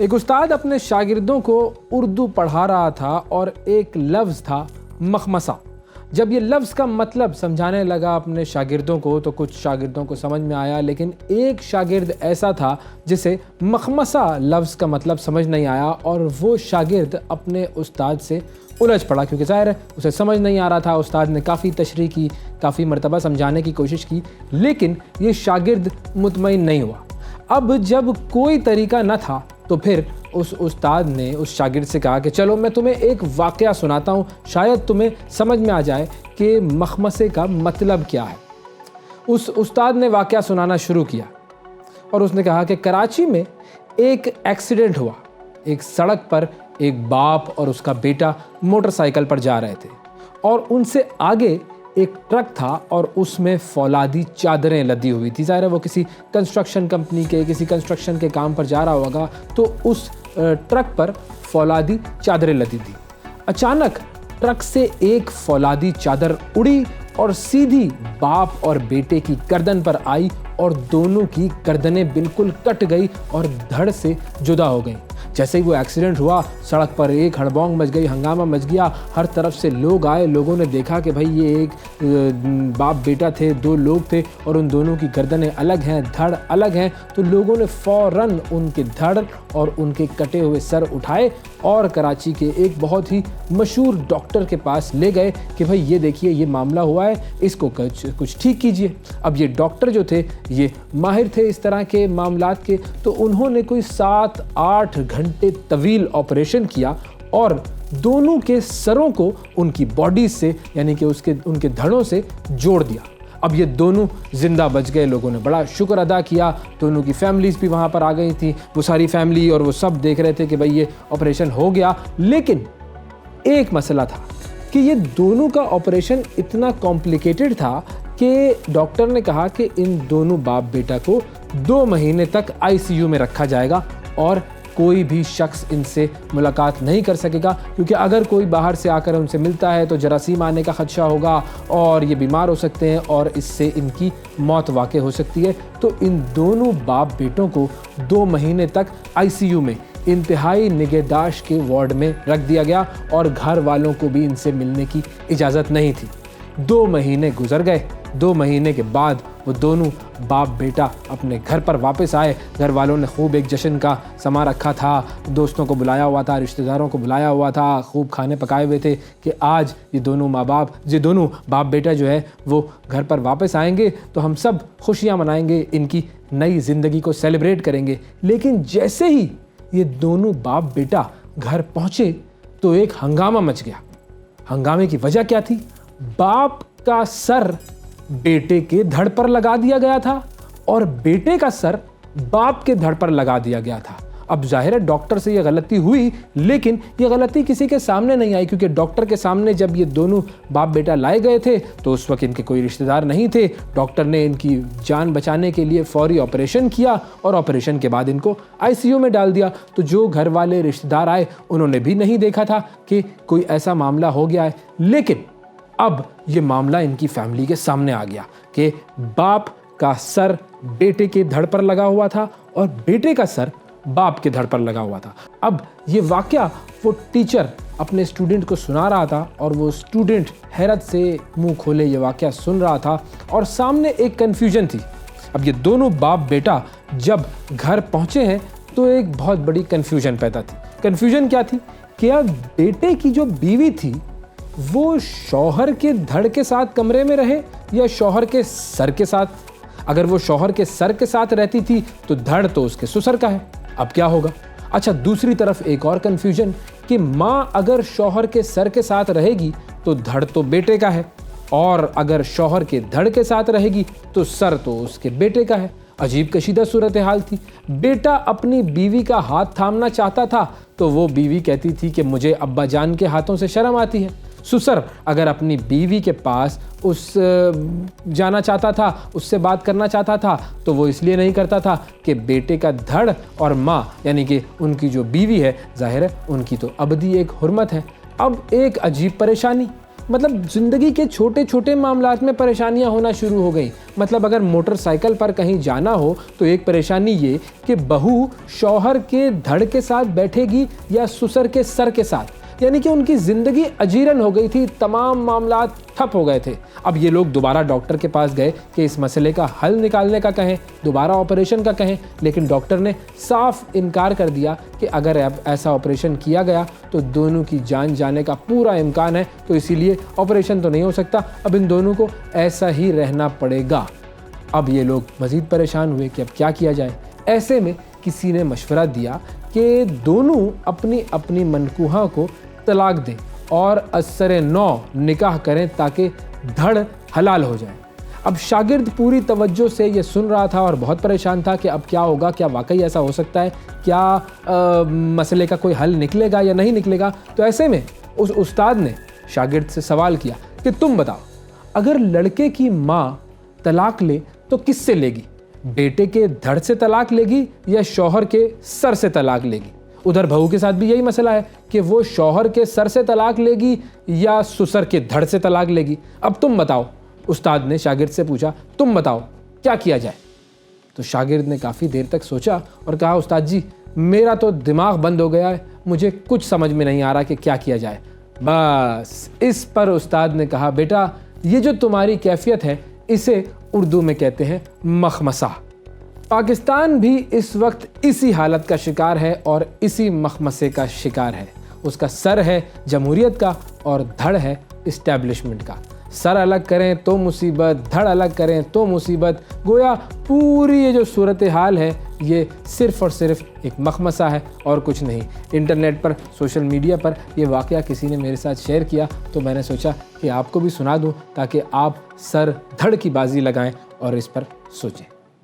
एक उस्ताद अपने शागिर्दों को उर्दू पढ़ा रहा था और एक लफ्ज़ था मखमसा। जब ये लफ्ज़ का मतलब समझाने लगा अपने शागिर्दों को तो कुछ शागिर्दों को समझ में आया, लेकिन एक शागिर्द ऐसा था जिसे मखमसा लफ्ज़ का मतलब समझ नहीं आया और वो शागिर्द अपने उस्ताद से उलझ पड़ा, क्योंकि ज़ाहिर है उसे समझ नहीं आ रहा था। उस्ताद ने काफ़ी तशरीह की, काफ़ी मरतबा समझाने की कोशिश की, लेकिन ये शागिर्द मुतमईन नहीं हुआ। अब जब कोई तरीका न था तो फिर उस उस्ताद ने उस शागिर्द से कहा कि चलो मैं तुम्हें एक वाक़या सुनाता हूँ, शायद तुम्हें समझ में आ जाए कि मखमसे का मतलब क्या है। उस उस्ताद ने वाक़या सुनाना शुरू किया और उसने कहा कि कराची में एक एक्सीडेंट हुआ। एक सड़क पर एक बाप और उसका बेटा मोटरसाइकिल पर जा रहे थे और उनसे आगे एक ट्रक था और उसमें फौलादी चादरें लदी हुई थी। ज़ाहिर है वो किसी कंस्ट्रक्शन कंपनी के, किसी कंस्ट्रक्शन के काम पर जा रहा होगा, तो उस ट्रक पर फौलादी चादरें लदी थी। अचानक ट्रक से एक फौलादी चादर उड़ी और सीधी बाप और बेटे की गर्दन पर आई और दोनों की गर्दनें बिल्कुल कट गई और धड़ से जुदा हो गई। जैसे ही वो एक्सीडेंट हुआ, सड़क पर एक हड़बौंग मच गई, हंगामा मच गया। हर तरफ से लोग आए, लोगों ने देखा कि भाई ये एक बाप बेटा थे, दो लोग थे और उन दोनों की गर्दनें अलग हैं, धड़ अलग हैं। तो लोगों ने फ़ौरन उनके धड़ और उनके कटे हुए सर उठाए और कराची के एक बहुत ही मशहूर डॉक्टर के पास ले गए कि भाई ये देखिए ये मामला हुआ है, इसको कुछ ठीक कीजिए। अब ये डॉक्टर जो थे ये माहिर थे इस तरह के मामलात के, तो उन्होंने कोई 7-8 घंटे तवील ऑपरेशन किया और दोनों के सरों को उनकी बॉडी से यानी कि उनके धड़ों से जोड़ दिया। अब ये दोनों जिंदा बच गए। लोगों ने बड़ा शुक्र अदा किया। दोनों की फैमिलीज़ भी वहाँ पर आ गई थी, वो सारी फैमिली और वो सब देख रहे थे कि भाई ये ऑपरेशन हो गया। लेकिन एक मसला था कि ये दोनों का ऑपरेशन इतना कॉम्प्लिकेटेड था कि डॉक्टर ने कहा कि इन दोनों बाप बेटा को 2 महीने तक आईसीयू में रखा जाएगा और कोई भी शख्स इनसे मुलाकात नहीं कर सकेगा, क्योंकि अगर कोई बाहर से आकर उनसे मिलता है तो जरासीम आने का ख़दशा होगा और ये बीमार हो सकते हैं और इससे इनकी मौत वाक़ई हो सकती है। तो इन दोनों बाप बेटों को 2 महीने तक आईसीयू में इंतहाई निगहदाश्त के वार्ड में रख दिया गया और घर वालों को भी इनसे मिलने की इजाज़त नहीं थी। 2 महीने गुजर गए। 2 महीने के बाद वो दोनों बाप बेटा अपने घर पर वापस आए। घर वालों ने खूब एक जश्न का समा रखा था, दोस्तों को बुलाया हुआ था, रिश्तेदारों को बुलाया हुआ था, खूब खाने पकाए हुए थे कि आज ये दोनों बाप बेटा जो है वो घर पर वापस आएंगे तो हम सब खुशियाँ मनाएंगे, इनकी नई ज़िंदगी को सेलिब्रेट करेंगे। लेकिन जैसे ही ये दोनों बाप बेटा घर पहुँचे तो एक हंगामा मच गया। हंगामे की वजह क्या थी? बाप का सर बेटे के धड़ पर लगा दिया गया था और बेटे का सर बाप के धड़ पर लगा दिया गया था। अब जाहिर है डॉक्टर से ये गलती हुई, लेकिन ये गलती किसी के सामने नहीं आई, क्योंकि डॉक्टर के सामने जब ये दोनों बाप बेटा लाए गए थे तो उस वक्त इनके कोई रिश्तेदार नहीं थे। डॉक्टर ने इनकी जान बचाने के लिए फौरी ऑपरेशन किया और ऑपरेशन के बाद इनको आईसीयू में डाल दिया। तो जो घर वाले रिश्तेदार आए उन्होंने भी नहीं देखा था कि कोई ऐसा मामला हो गया है। लेकिन अब ये मामला इनकी फैमिली के सामने आ गया कि बाप का सर बेटे के धड़ पर लगा हुआ था और बेटे का सर बाप के धड़ पर लगा हुआ था। अब ये वाकया वो टीचर अपने स्टूडेंट को सुना रहा था और वो स्टूडेंट हैरत से मुंह खोले ये वाकया सुन रहा था और सामने एक कन्फ्यूजन थी। अब ये दोनों बाप बेटा जब घर पहुंचे हैं तो एक बहुत बड़ी कन्फ्यूजन पैदा थी। कन्फ्यूजन क्या थी? क्या बेटे की जो बीवी थी वो शौहर के धड़ के साथ कमरे में रहे या शौहर के सर के साथ? अगर वो शौहर के सर के साथ रहती थी तो धड़ तो उसके ससुर का है। अब क्या होगा? अच्छा, दूसरी तरफ एक और कंफ्यूजन कि माँ अगर शौहर के सर के साथ रहेगी तो धड़ तो बेटे का है और अगर शौहर के धड़ के साथ रहेगी तो सर तो उसके बेटे का है। अजीब कशीदा सूरत हाल थी। बेटा अपनी बीवी का हाथ थामना चाहता था तो वो बीवी कहती थी कि मुझे अब्बा जान के हाथों से शर्म आती है। ससुर अगर अपनी बीवी के पास जाना चाहता था, उससे बात करना चाहता था तो वो इसलिए नहीं करता था कि बेटे का धड़ और माँ यानी कि उनकी जो बीवी है, जाहिर है उनकी तो अबदी एक हुर्मत है। अब एक अजीब परेशानी मतलब ज़िंदगी के छोटे छोटे मामलात में परेशानियां होना शुरू हो गई। मतलब अगर मोटरसाइकिल पर कहीं जाना हो तो एक परेशानी ये कि बहू शौहर के धड़ के साथ बैठेगी या ससुर के सर के साथ, यानी कि उनकी ज़िंदगी अजीरन हो गई थी, तमाम मामलात ठप हो गए थे। अब ये लोग दोबारा डॉक्टर के पास गए कि इस मसले का हल निकालने का कहें, दोबारा ऑपरेशन का कहें, लेकिन डॉक्टर ने साफ इनकार कर दिया कि अगर ऐसा ऑपरेशन किया गया तो दोनों की जान जाने का पूरा इम्कान है, तो इसीलिए ऑपरेशन तो नहीं हो सकता, अब इन दोनों को ऐसा ही रहना पड़ेगा। अब ये लोग मज़ीद परेशान हुए कि अब क्या किया जाए। ऐसे में किसी ने मशवरा दिया कि दोनों अपनी अपनी मनकूहा को तलाक दें और असर नौ निकाह करें ताकि धड़ हलाल हो जाए। अब शागिर्द पूरी तवज्जो से ये सुन रहा था और बहुत परेशान था कि अब क्या होगा, क्या वाकई ऐसा हो सकता है, क्या मसले का कोई हल निकलेगा या नहीं निकलेगा। तो ऐसे में उस उस्ताद ने शागिर्द से सवाल किया कि तुम बताओ, अगर लड़के की माँ तलाक ले तो किससे लेगी? बेटे के धड़ से तलाक लेगी या शौहर के सर से तलाक लेगी? उधर बहू के साथ भी यही मसला है कि वो शौहर के सर से तलाक लेगी या ससुर के धड़ से तलाक लेगी। अब तुम बताओ, उस्ताद ने शागिर्द से पूछा, तुम बताओ क्या किया जाए? तो शागिर्द ने काफ़ी देर तक सोचा और कहा, उस्ताद जी मेरा तो दिमाग बंद हो गया है, मुझे कुछ समझ में नहीं आ रहा कि क्या किया जाए। बस इस पर उस्ताद ने कहा, बेटा ये जो तुम्हारी कैफियत है इसे उर्दू में कहते हैं मखमसा। पाकिस्तान भी इस वक्त इसी हालत का शिकार है और इसी मखमसे का शिकार है। उसका सर है जमहूरियत का और धड़ है इस्टेब्लिशमेंट का। सर अलग करें तो मुसीबत, धड़ अलग करें तो मुसीबत। गोया पूरी ये जो सूरत हाल है ये सिर्फ़ और सिर्फ एक मखमसा है और कुछ नहीं। इंटरनेट पर, सोशल मीडिया पर ये वाक़या किसी ने मेरे साथ शेयर किया तो मैंने सोचा कि आपको भी सुना दूं ताकि आप सर धड़ की बाजी लगाएं और इस पर सोचें।